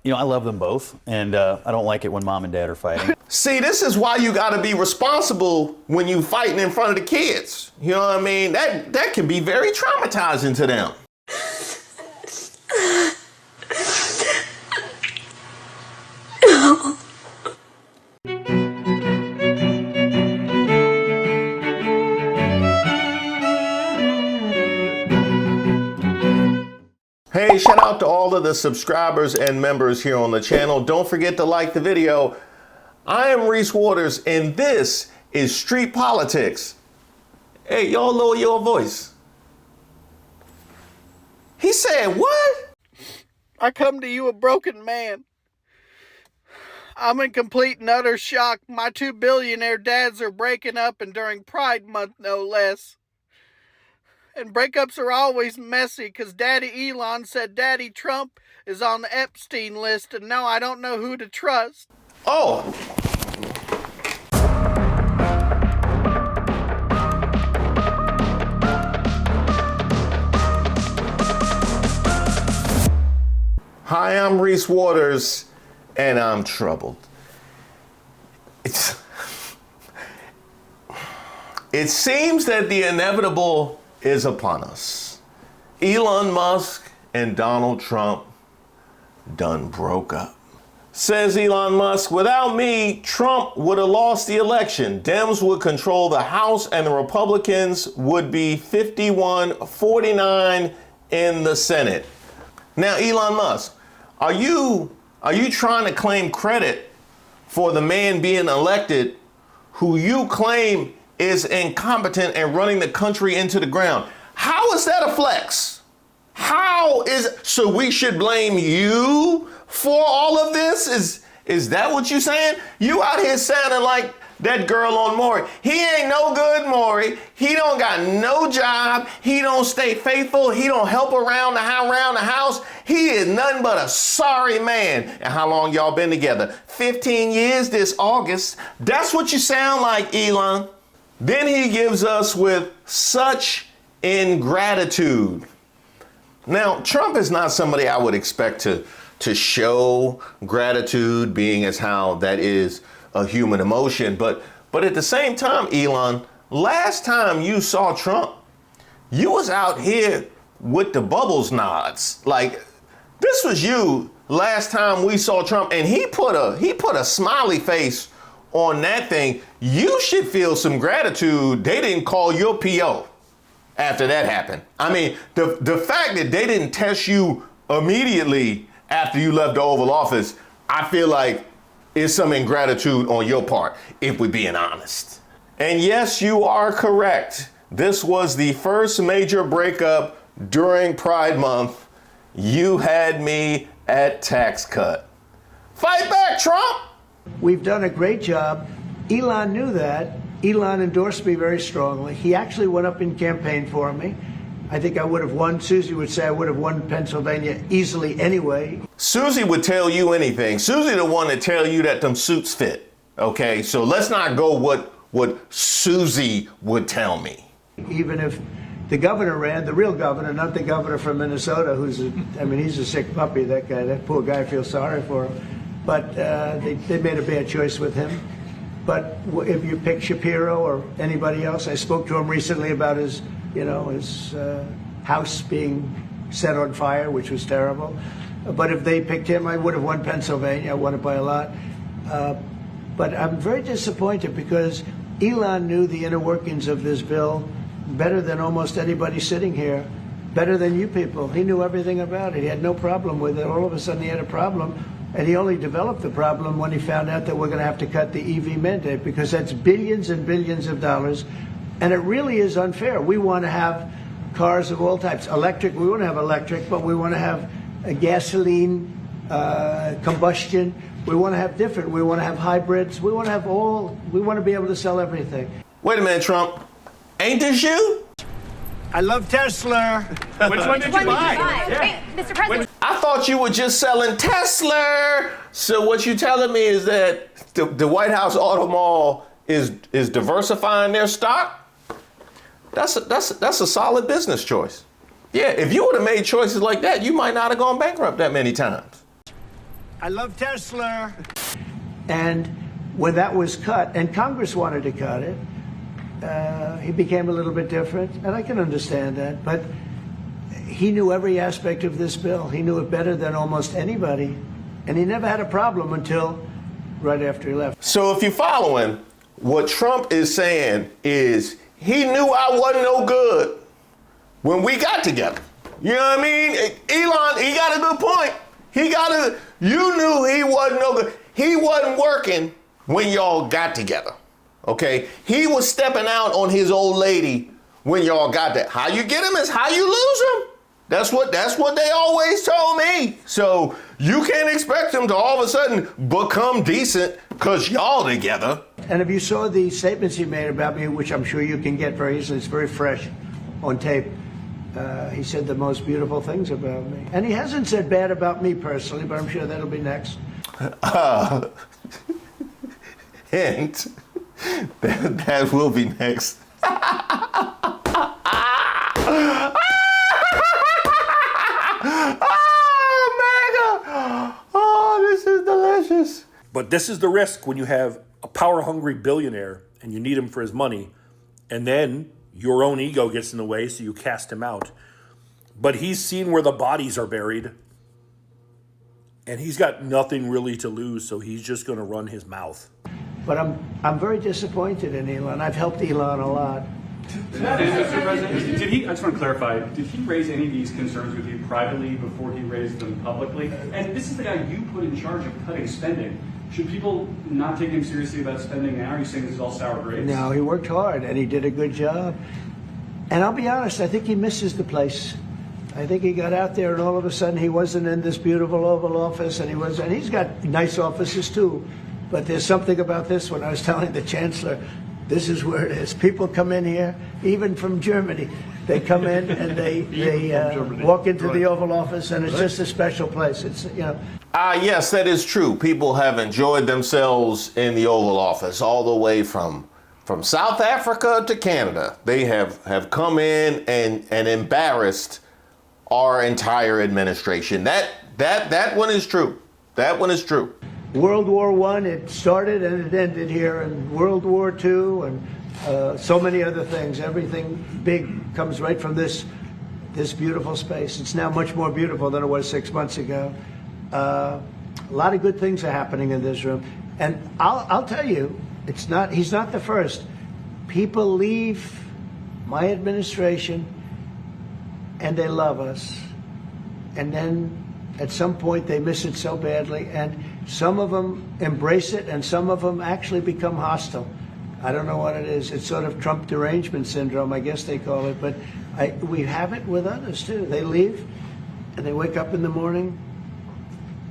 You know, I love them both, and I don't like it when mom and dad are fighting. See, this is why you got to be responsible when you fighting in front of the kids. You know what I mean? That can be very traumatizing to them. Hey, shout out to all of the subscribers and members here on the channel. Don't forget to like the video. I am Reese Waters, and this is Street Politics. Hey, y'all lower your voice. He said, what? I come to you a broken man. I'm in complete and utter shock. My two billionaire dads are breaking up, and during Pride Month, no less. And breakups are always messy because Daddy Elon said Daddy Trump is on the Epstein list, and now I don't know who to trust. Oh. Hi, I'm Reese Waters, and I'm troubled. It seems that the inevitable is upon us. Elon Musk and Donald Trump done broke up. Says Elon Musk, without me, Trump would have lost the election. Dems would control the House and the Republicans would be 51-49 in the Senate. Now, Elon Musk, are you trying to claim credit for the man being elected who you claim is incompetent and running the country into the ground? How is that a flex? So we should blame you for all of this? Is that what you saying? You out here sounding like that girl on Maury. He ain't no good, Maury. He don't got no job. He don't stay faithful. He don't help around the house. He is nothing but a sorry man. And how long y'all been together? 15 years this August. That's what you sound like, Elon. Then he gives us with such ingratitude. Now, Trump is not somebody I would expect to show gratitude, being as how that is a human emotion. But at the same time, Elon, last time you saw Trump, you was out here with the bubbles nods. Like, this was you last time we saw Trump, and he put a smiley face on that thing. You should feel some gratitude they didn't call your PO after that happened. I mean, the fact that they didn't test you immediately after you left the Oval Office, I feel like is some ingratitude on your part, if we're being honest. And yes, you are correct. This was the first major breakup during Pride Month. You had me at tax cut. Fight back, Trump! We've done a great job. Elon knew that. Elon endorsed me very strongly. He actually went up and campaigned for me. I think I would have won. Susie would say I would have won Pennsylvania easily anyway. Susie would tell you anything. Susie the one that tell you that them suits fit. Okay, so let's not go what Susie would tell me. Even if the governor ran, the real governor, not the governor from Minnesota, he's a sick puppy, that guy. That poor guy, I feel sorry for him. But they made a bad choice with him. But if you pick Shapiro or anybody else, I spoke to him recently about his house being set on fire, which was terrible. But if they picked him, I would have won Pennsylvania. I won it by a lot. But I'm very disappointed because Elon knew the inner workings of this bill better than almost anybody sitting here, better than you people. He knew everything about it. He had no problem with it. All of a sudden he had a problem. And he only developed the problem when he found out that we're going to have to cut the EV mandate, because that's billions and billions of dollars. And it really is unfair. We want to have cars of all types. Electric, we want to have electric, but we want to have a gasoline, combustion. We want to have different. We want to have hybrids. We want to have we want to be able to sell everything. Wait a minute, Trump. Ain't this you? I love Tesla. Which one did you buy? Yeah. Wait, Mr. President. I thought you were just selling Tesla. So what you telling me is that the White House Auto Mall is diversifying their stock? That's a solid business choice. Yeah, if you would have made choices like that, you might not have gone bankrupt that many times. I love Tesla. And when that was cut, and Congress wanted to cut it, he became a little bit different, and I can understand that. But he knew every aspect of this bill. He knew it better than almost anybody, and he never had a problem until right after he left. So if you're following, what Trump is saying is he knew I wasn't no good when we got together. You know what I mean? Elon, he got a good point. You knew he wasn't no good. He wasn't working when y'all got together. Okay? He was stepping out on his old lady when y'all got there. How you get him is how you lose him. That's what they always told me. So you can't expect him to all of a sudden become decent because y'all together. And if you saw the statements he made about me, which I'm sure you can get very easily, it's very fresh on tape. He said the most beautiful things about me. And he hasn't said bad about me personally, but I'm sure that'll be next. Hint. That will be next. This is delicious. But this is the risk when you have a power-hungry billionaire and you need him for his money, and then your own ego gets in the way, so you cast him out. But he's seen where the bodies are buried, and he's got nothing really to lose, so he's just going to run his mouth. But I'm very disappointed in Elon. I've helped Elon a lot. Mr. President, did he? I just want to clarify. Did he raise any of these concerns with you privately before he raised them publicly? And this is the guy you put in charge of cutting spending. Should people not take him seriously about spending now? Are you saying this is all sour grapes? No, he worked hard and he did a good job. And I'll be honest, I think he misses the place. I think he got out there and all of a sudden he wasn't in this beautiful Oval Office, and he's got nice offices too. But there's something about this one. I was telling the Chancellor, this is where it is. People come in here, even from Germany. They come in and they walk into the Oval Office, and it's just a special place. It's, you know. Yes, that is true. People have enjoyed themselves in the Oval Office all the way from South Africa to Canada. They have come in and embarrassed our entire administration. That one is true. That one is true. World War I, it started and it ended here, and World War II, and so many other things. Everything big comes right from this beautiful space. It's now much more beautiful than it was 6 months ago. A lot of good things are happening in this room, and I'll tell you, he's not the first. People leave my administration, and they love us, and then at some point they miss it so badly, and some of them embrace it, and some of them actually become hostile. I don't know what it is. It's sort of Trump derangement syndrome, I guess they call it. But we have it with others, too. They leave, and they wake up in the morning,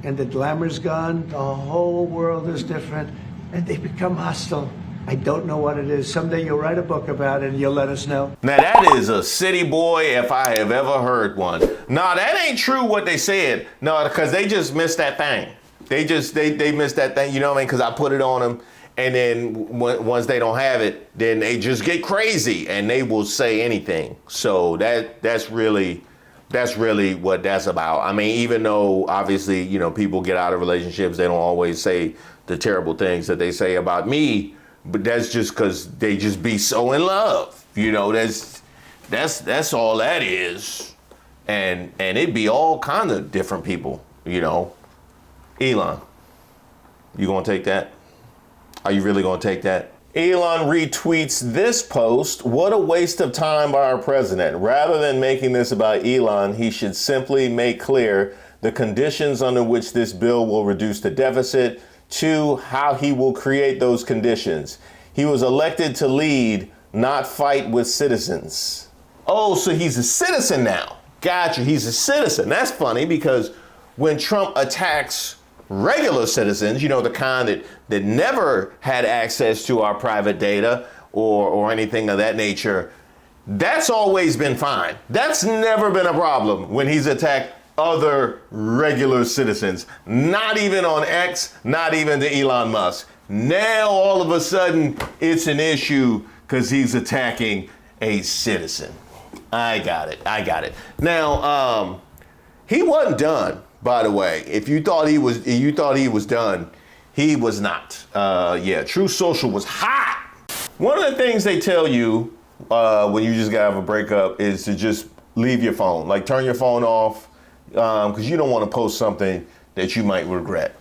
and the glamour's gone. The whole world is different, and they become hostile. I don't know what it is. Someday you'll write a book about it, and you'll let us know. Now, that is a city boy if I have ever heard one. No, that ain't true what they said. No, because they just missed that thing. They missed that thing, you know what I mean? Because I put it on them, and then once they don't have it, then they just get crazy, and they will say anything. So that's really what that's about. I mean, even though obviously, you know, people get out of relationships, they don't always say the terrible things that they say about me, but that's just because they just be so in love. You know, that's all that is. And it be all kind of different people, you know. Elon, you gonna take that? Are you really gonna take that? Elon retweets this post. What a waste of time by our president. Rather than making this about Elon, he should simply make clear the conditions under which this bill will reduce the deficit, to how he will create those conditions. He was elected to lead, not fight with citizens. Oh, so he's a citizen now. Gotcha, he's a citizen. That's funny because when Trump attacks regular citizens, you know, the kind that never had access to our private data or anything of that nature, that's always been fine. That's never been a problem when he's attacked other regular citizens. Not even on X, not even to Elon Musk. Now all of a sudden it's an issue because he's attacking a citizen. I got it. Now, he wasn't done by the way. If you thought he was done, he was not. Yeah, True Social was hot. One of the things they tell you when you just got out of a breakup is to just leave your phone, like turn your phone off, because you don't want to post something that you might regret.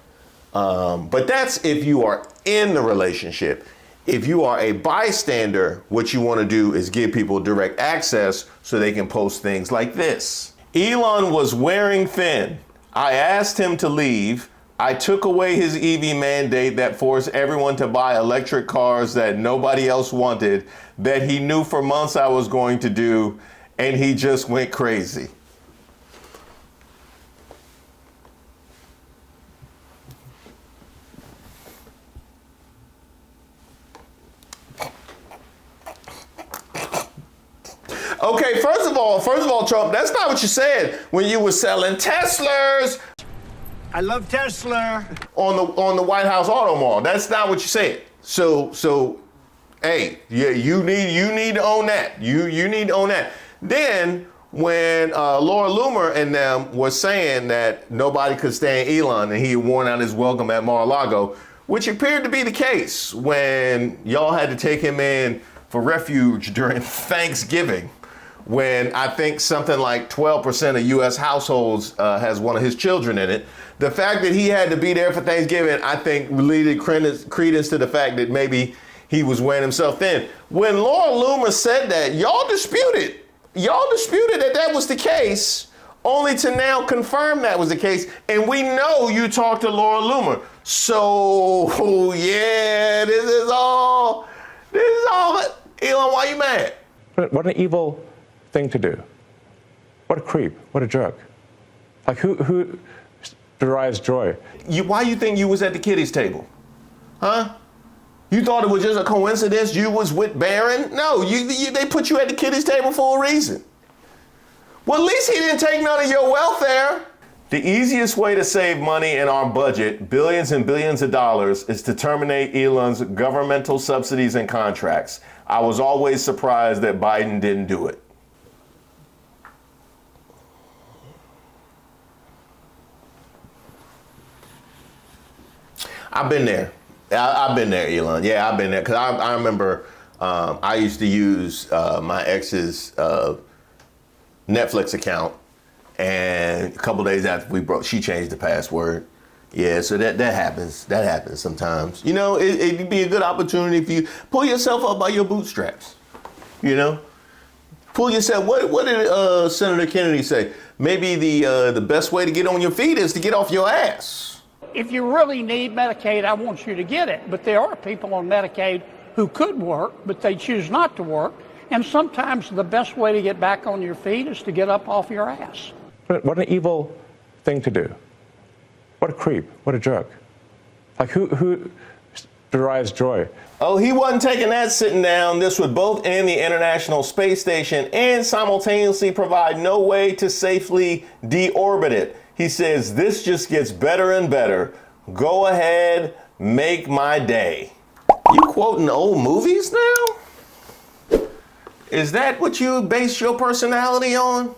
But that's if you are in the relationship. If you are a bystander, what you want to do is give people direct access so they can post things like this. Elon was wearing thin. I asked him to leave. I took away his EV mandate that forced everyone to buy electric cars that nobody else wanted, that he knew for months I was going to do, and he just went crazy. Okay, first of all, Trump, that's not what you said when you were selling Teslas. I love Tesla. On the White House Auto Mall. That's not what you said. So, hey, yeah, you need to own that. You need to own that. Then when Laura Loomer and them were saying that nobody could stand Elon and he had worn out his welcome at Mar-a-Lago, which appeared to be the case when y'all had to take him in for refuge during Thanksgiving, when I think something like 12% of U.S. households has one of his children in it. The fact that he had to be there for Thanksgiving, I think, related credence to the fact that maybe he was wearing himself thin. When Laura Loomer said that, y'all disputed that was the case, only to now confirm that was the case. And we know you talked to Laura Loomer. So, yeah, this is all, Elon, why you mad? What an evil thing to do. What a creep. What a jerk. Like, who derives joy? Why you think you was at the kiddies table? Huh? You thought it was just a coincidence you was with Barron? No, they put you at the kiddies table for a reason. Well, at least he didn't take none of your welfare. The easiest way to save money in our budget, billions and billions of dollars, is to terminate Elon's governmental subsidies and contracts. I was always surprised that Biden didn't do it. I've been there. I've been there, Elon. Yeah, I've been there. Because I remember I used to use my ex's Netflix account. And a couple days after we broke, she changed the password. Yeah, so that happens. That happens sometimes. You know, it'd be a good opportunity if you pull yourself up by your bootstraps. You know? Pull yourself. What did Senator Kennedy say? Maybe the best way to get on your feet is to get off your ass. If you really need Medicaid, I want you to get it. But there are people on Medicaid who could work, but they choose not to work. And sometimes the best way to get back on your feet is to get up off your ass. What an evil thing to do. What a creep. What a jerk. Like, who derives joy? Oh, he wasn't taking that sitting down. This would both end the International Space Station and simultaneously provide no way to safely deorbit it. He says, this just gets better and better. Go ahead, make my day. You quoting old movies now? Is that what you base your personality on?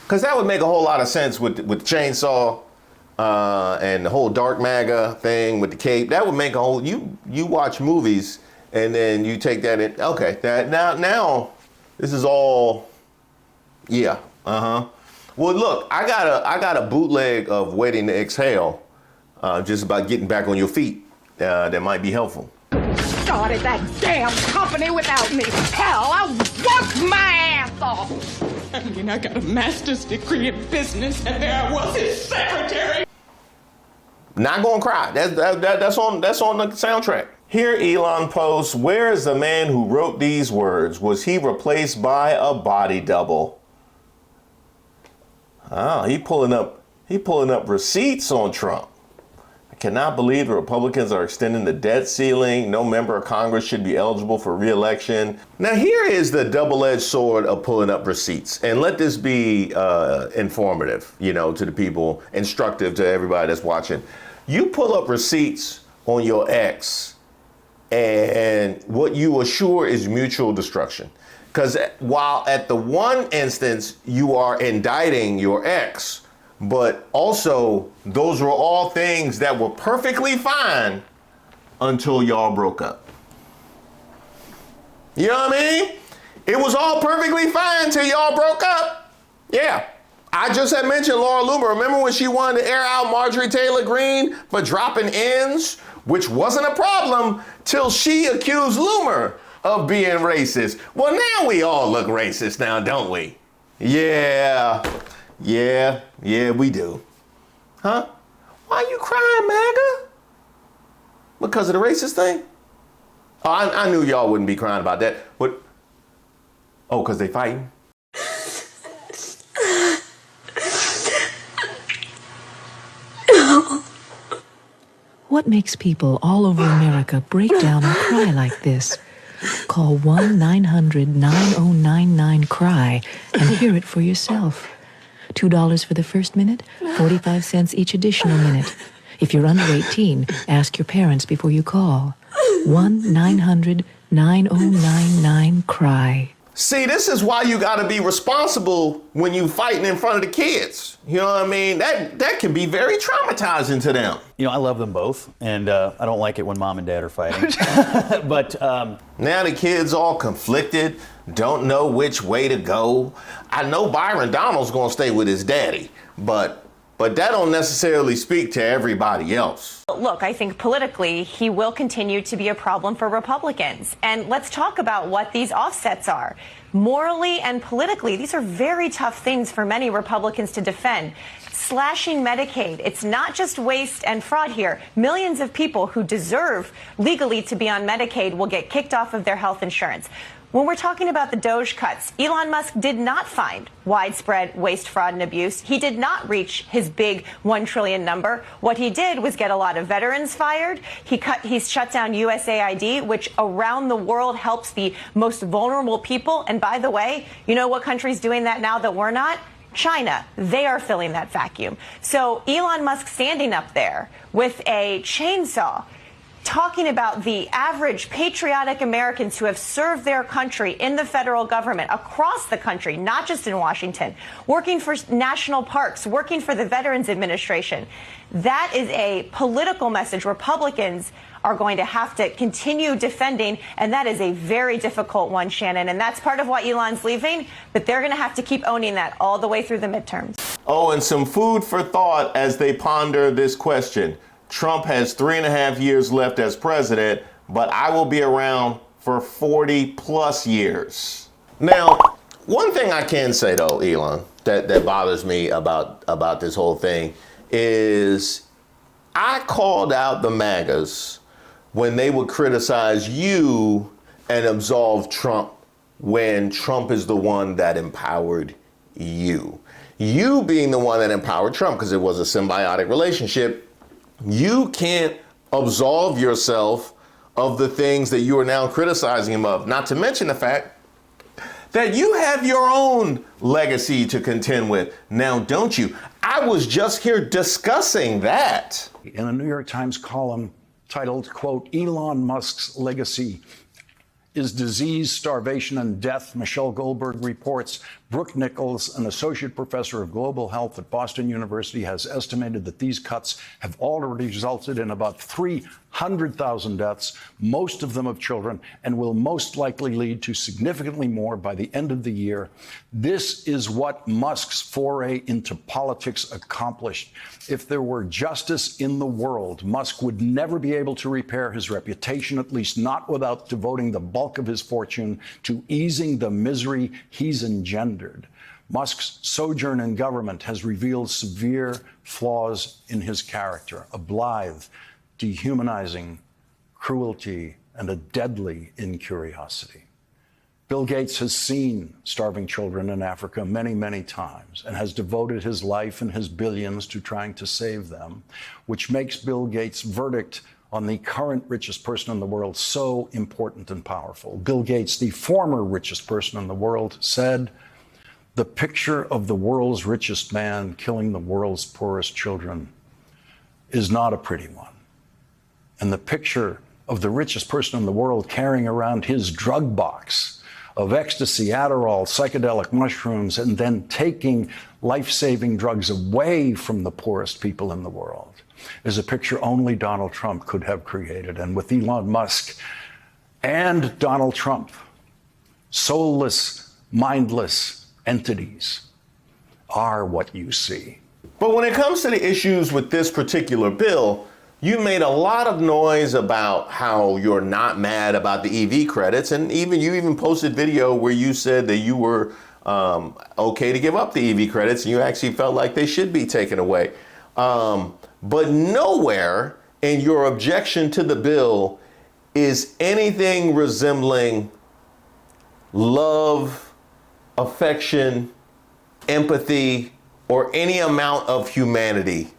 Because that would make a whole lot of sense with the chainsaw and the whole dark MAGA thing with the cape. That would make a whole, you watch movies and then you take that in. Okay, that now this is all, yeah, Well, look, I got a bootleg of Waiting to Exhale, just about getting back on your feet. That might be helpful. Started that damn company without me. Hell, I worked my ass off. I mean, I got a master's degree in business, and there I was his secretary. Not gonna cry. That's on the soundtrack. Here, Elon posts, where is the man who wrote these words? Was he replaced by a body double? Oh, he pulling up receipts on Trump. I cannot believe the Republicans are extending the debt ceiling. No member of Congress should be eligible for re-election. Now, here is the double-edged sword of pulling up receipts. And let this be informative, to the people, instructive to everybody that's watching. You pull up receipts on your ex, and what you assure is mutual destruction. Because while at the one instance you are indicting your ex, But also, those were all things that were perfectly fine until y'all broke up. You know what I mean? It was all perfectly fine till y'all broke up. Yeah. I just had mentioned Laura Loomer. Remember when she wanted to air out Marjorie Taylor Greene for dropping N's, which wasn't a problem till she accused Loomer of being racist. Well, now we all look racist now, don't we? Yeah, we do. Huh? Why you crying, MAGA? Because of the racist thing? Oh, I knew y'all wouldn't be crying about that. What? Oh, because they fighting? What makes people all over America break down and cry like this? Call 1-900-9099-CRY and hear it for yourself. $2 for the first minute, 45 cents each additional minute. If you're under 18, ask your parents before you call. 1-900-9099-CRY. See, this is why you got to be responsible when you fighting in front of the kids. You know what I mean? That can be very traumatizing to them. You know, I love them both, and I don't like it when mom and dad are fighting. But now the kids all conflicted, don't know which way to go. I know Byron Donald's going to stay with his daddy, but that don't necessarily speak to everybody else. Look, I think politically, he will continue to be a problem for Republicans. And let's talk about what these offsets are. Morally and politically, these are very tough things for many Republicans to defend. Slashing Medicaid, it's not just waste and fraud here. Millions of people who deserve legally to be on Medicaid will get kicked off of their health insurance. When we're talking about the Doge cuts, Elon Musk did not find widespread waste, fraud, and abuse. He did not reach his big 1 trillion number. What he did was get a lot of veterans fired. He shut down USAID, which around the world helps the most vulnerable people. And by the way, you know what country's doing that now that we're not? China. They are filling that vacuum. So Elon Musk standing up there with a chainsaw, talking about the average patriotic Americans who have served their country in the federal government across the country, not just in Washington, working for national parks, working for the Veterans Administration. That is a political message Republicans are going to have to continue defending, and that is a very difficult one, Shannon. And that's part of why Elon's leaving, but they're going to have to keep owning that all the way through the midterms. Oh, and some food for thought as they ponder this question. Trump has 3.5 years left as president, but I will be around for 40 plus years. Now, one thing I can say though, Elon, that bothers me about this whole thing is I called out the MAGAs when they would criticize you and absolve Trump when Trump is the one that empowered you. You being the one that empowered Trump because it was a symbiotic relationship. You can't absolve yourself of the things that you are now criticizing him of, not to mention the fact that you have your own legacy to contend with now, don't you? I was just here discussing that. In a New York Times column titled, quote, Elon Musk's legacy is disease, starvation, and death, Michelle Goldberg reports. Brooke Nichols, an associate professor of global health at Boston University, has estimated that these cuts have already resulted in about 300,000 deaths, most of them of children, and will most likely lead to significantly more by the end of the year. This is what Musk's foray into politics accomplished. If there were justice in the world, Musk would never be able to repair his reputation, at least not without devoting the bulk of his fortune to easing the misery he's engendered. Musk's sojourn in government has revealed severe flaws in his character, a blithe, dehumanizing cruelty, and a deadly incuriosity. Bill Gates has seen starving children in Africa many, many times and has devoted his life and his billions to trying to save them, which makes Bill Gates' verdict on the current richest person in the world so important and powerful. Bill Gates, the former richest person in the world, said, "The picture of the world's richest man killing the world's poorest children is not a pretty one. And the picture of the richest person in the world carrying around his drug box of ecstasy, Adderall, psychedelic mushrooms, and then taking life-saving drugs away from the poorest people in the world is a picture only Donald Trump could have created. And with Elon Musk and Donald Trump, soulless, mindless entities are what you see. But when it comes to the issues with this particular bill, you made a lot of noise about how you're not mad about the EV credits, and you even posted video where you said that you were okay to give up the EV credits, and you actually felt like they should be taken away. But nowhere in your objection to the bill is anything resembling love, affection, empathy, or any amount of humanity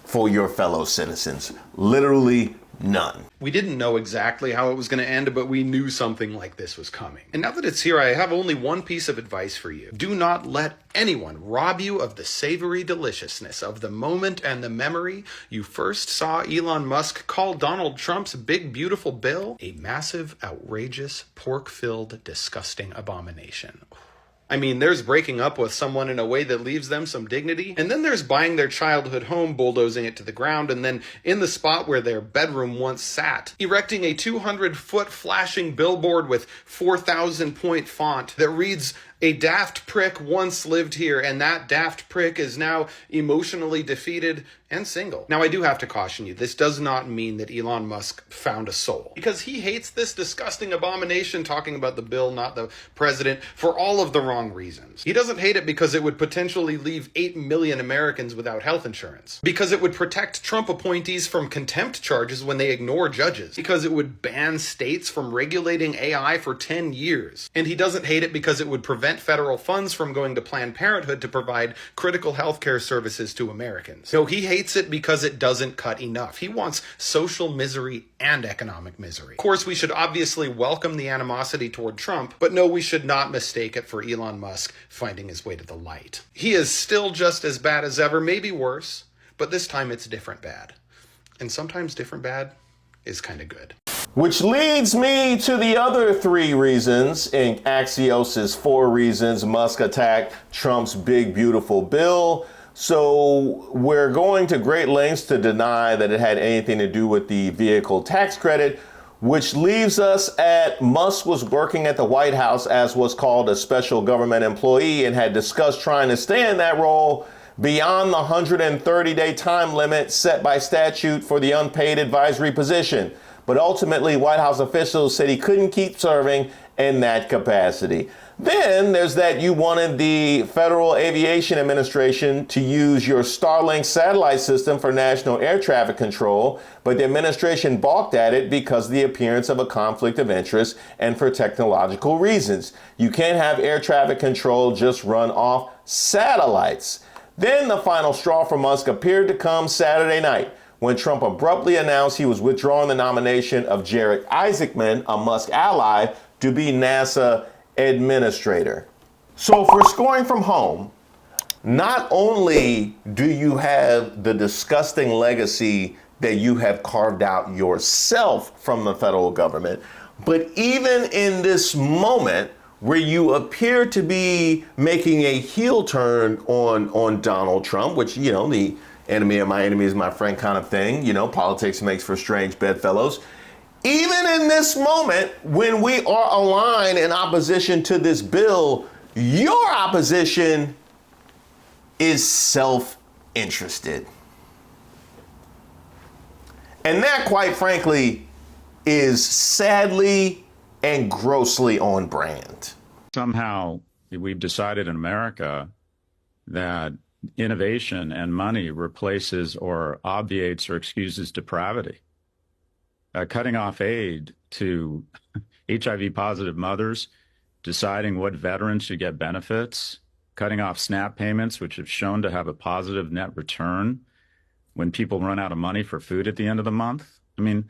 for your fellow citizens. Literally none. We didn't know exactly how it was going to end, but we knew something like this was coming. And now that it's here, I have only one piece of advice for you. Do not let anyone rob you of the savory deliciousness of the moment and the memory you first saw Elon Musk call Donald Trump's big, beautiful bill a massive, outrageous, pork-filled, disgusting abomination. I mean, there's breaking up with someone in a way that leaves them some dignity, and then there's buying their childhood home, bulldozing it to the ground, and then in the spot where their bedroom once sat, erecting a 200-foot flashing billboard with 4,000-point font that reads, "A daft prick once lived here, and that daft prick is now emotionally defeated and single." Now, I do have to caution you, this does not mean that Elon Musk found a soul, because he hates this disgusting abomination, talking about the bill, not the president, for all of the wrong reasons. He doesn't hate it because it would potentially leave 8 million Americans without health insurance, because it would protect Trump appointees from contempt charges when they ignore judges, because it would ban states from regulating AI for 10 years, and he doesn't hate it because it would prevent federal funds from going to Planned Parenthood to provide critical healthcare services to Americans. No, he hates it because it doesn't cut enough. He wants social misery and economic misery. Of course, we should obviously welcome the animosity toward Trump, but no, we should not mistake it for Elon Musk finding his way to the light. He is still just as bad as ever, maybe worse, but this time it's different bad. And sometimes different bad is kind of good. Which leads me to the other 3 reasons in Axios' 4 reasons Musk attacked Trump's big, beautiful bill. So we're going to great lengths to deny that it had anything to do with the vehicle tax credit, which leaves us at Musk was working at the White House as what's called a special government employee and had discussed trying to stay in that role beyond the 130-day time limit set by statute for the unpaid advisory position. But ultimately, White House officials said he couldn't keep serving in that capacity. Then there's that you wanted the Federal Aviation Administration to use your Starlink satellite system for national air traffic control, but the administration balked at it because of the appearance of a conflict of interest and for technological reasons. You can't have air traffic control just run off satellites. Then the final straw for Musk appeared to come Saturday night, when Trump abruptly announced he was withdrawing the nomination of Jared Isaacman, a Musk ally, to be NASA administrator. So if we're scoring from home, not only do you have the disgusting legacy that you have carved out yourself from the federal government, but even in this moment where you appear to be making a heel turn on Donald Trump, which, you know, the enemy of my enemy is my friend kind of thing, you know, politics makes for strange bedfellows. Even in this moment, when we are aligned in opposition to this bill, your opposition is self-interested. And that, quite frankly, is sadly and grossly on brand. Somehow we've decided in America that innovation and money replaces or obviates or excuses depravity. Cutting off aid to HIV positive mothers, deciding what veterans should get benefits, cutting off SNAP payments, which have shown to have a positive net return when people run out of money for food at the end of the month. I mean,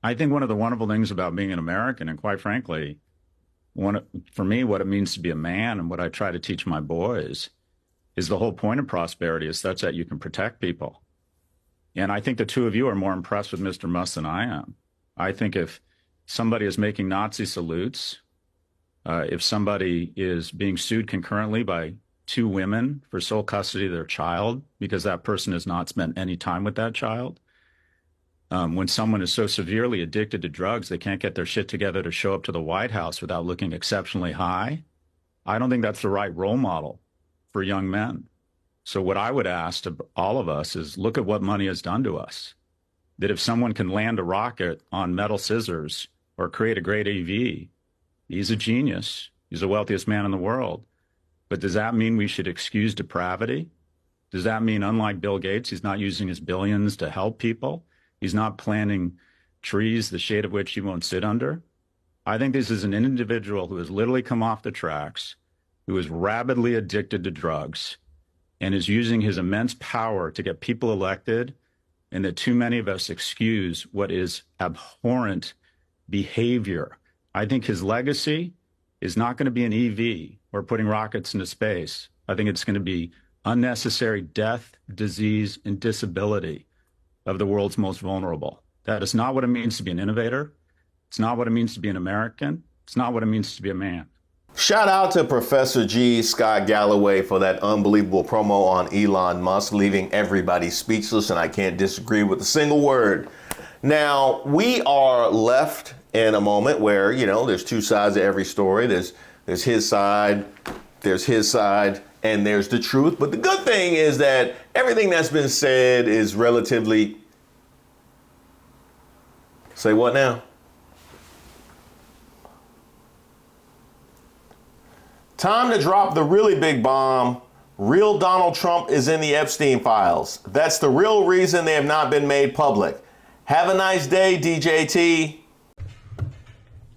I think one of the wonderful things about being an American, and quite frankly, for me, what it means to be a man and what I try to teach my boys is the whole point of prosperity is such that you can protect people. And I think the two of you are more impressed with Mr. Musk than I am. I think if somebody is making Nazi salutes If somebody is being sued concurrently by two women for sole custody of their child because that person has not spent any time with that child, when someone is so severely addicted to drugs they can't get their shit together to show up to the White House without looking exceptionally high, I don't think that's the right role model for young men. So what I would ask to all of us is look at what money has done to us. That if someone can land a rocket on metal scissors or create a great AV, he's a genius. He's the wealthiest man in the world. But does that mean we should excuse depravity? Does that mean, unlike Bill Gates, he's not using his billions to help people? He's not planting trees, the shade of which he won't sit under? I think this is an individual who has literally come off the tracks, who is rabidly addicted to drugs, and is using his immense power to get people elected, and that too many of us excuse what is abhorrent behavior. I think his legacy is not going to be an EV or putting rockets into space. I think it's going to be unnecessary death, disease, and disability of the world's most vulnerable. That is not what it means to be an innovator. It's not what it means to be an American. It's not what it means to be a man. Shout out to Professor G. Scott Galloway for that unbelievable promo on Elon Musk, leaving everybody speechless, and I can't disagree with a single word. Now, we are left in a moment where, you know, there's two sides of every story. There's his side, and there's the truth. But the good thing is that everything that's been said is relatively... Say what now? Time to drop the really big bomb. Real Donald Trump is in the Epstein files. That's the real reason they have not been made public. Have a nice day, DJT.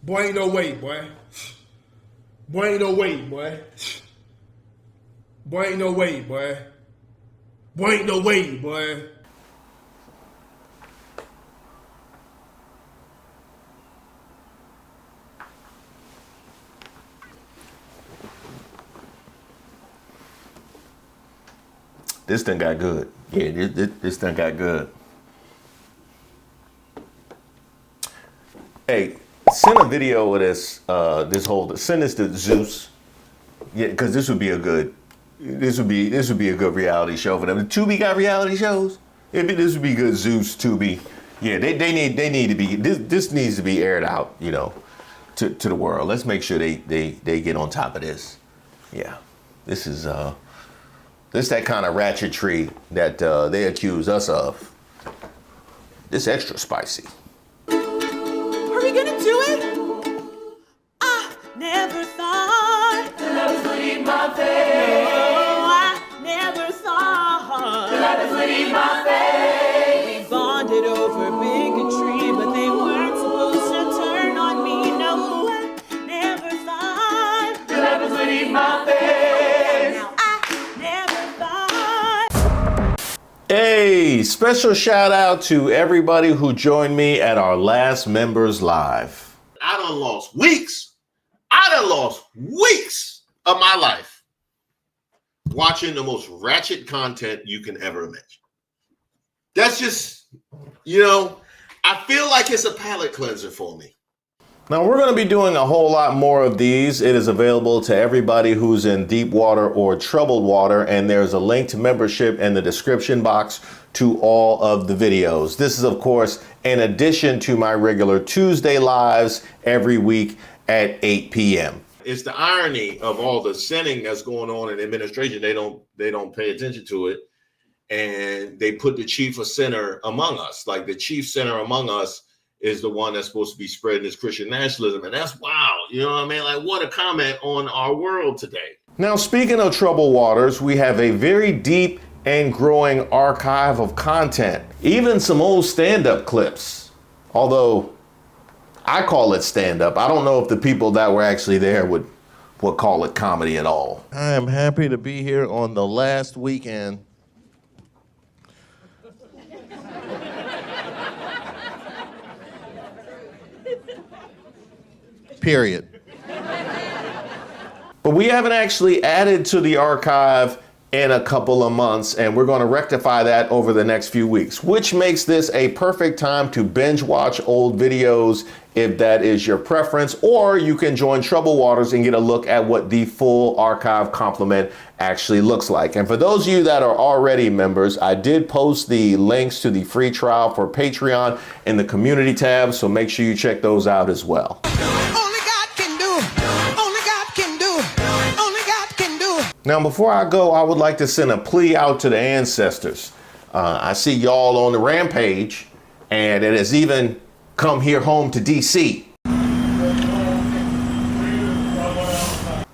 Boy, ain't no way, boy. Boy, ain't no way, boy. Boy, ain't no way, boy. Boy, ain't no way, boy. This thing got good. Yeah, this thing got good. Hey, send a video of this. Send this to Zeus. Yeah, because this would be a good reality show for them. The Tubi got reality shows. This would be good. Zeus, Tubi. Yeah, they need to be. This needs to be aired out. You know, to the world. Let's make sure they get on top of this. Yeah, this is that kind of ratchetry that they accuse us of. This extra spicy. Are we gonna do it? I never thought that love would eat my face. No, I never thought that love would eat my face. We bonded over bigotry, but they weren't supposed to turn on me. No, I never thought that love would eat my face. Now I never thought. Hey, special shout out to everybody who joined me at our last Members Live. I done lost weeks of my life watching the most ratchet content you can ever imagine. That's just, you know, I feel like it's a palate cleanser for me. Now, we're going to be doing a whole lot more of these. It is available to everybody who's in deep water or troubled water, and there's a link to membership in the description box to all of the videos. This is, of course, in addition to my regular Tuesday lives every week at 8 p.m. It's the irony of all the sinning that's going on in administration. They don't pay attention to it, and they put the chief of sinner among us. Like the chief sinner among us is the one that's supposed to be spreading this Christian nationalism. And that's wow. You know what I mean? Like, what a comment on our world today. Now, speaking of troubled waters, we have a very deep and growing archive of content, even some old stand-up clips. Although I call it stand-up. I don't know if the people that were actually there would call it comedy at all. I am happy to be here on the last weekend. Period. But we haven't actually added to the archive in a couple of months, and we're going to rectify that over the next few weeks, which makes this a perfect time to binge watch old videos if that is your preference, or you can join Troubled Waters and get a look at what the full archive complement actually looks like. And for those of you that are already members, I did post the links to the free trial for Patreon in the community tab, so make sure you check those out as well. Now, before I go, I would like to send a plea out to the ancestors. I see y'all on the rampage, and it has even come here home to DC.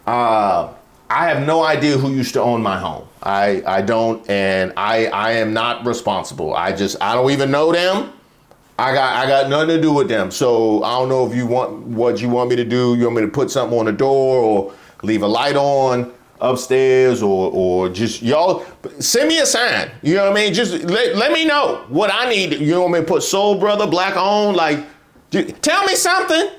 I have no idea who used to own my home. I don't, and I am not responsible. I don't even know them. I got nothing to do with them. So I don't know if you want what you want me to do. You want me to put something on the door or leave a light on upstairs, or just y'all send me a sign. You know what I mean? Just let me know what I need. You want me to put Soul Brother, Black Owned, like tell me something.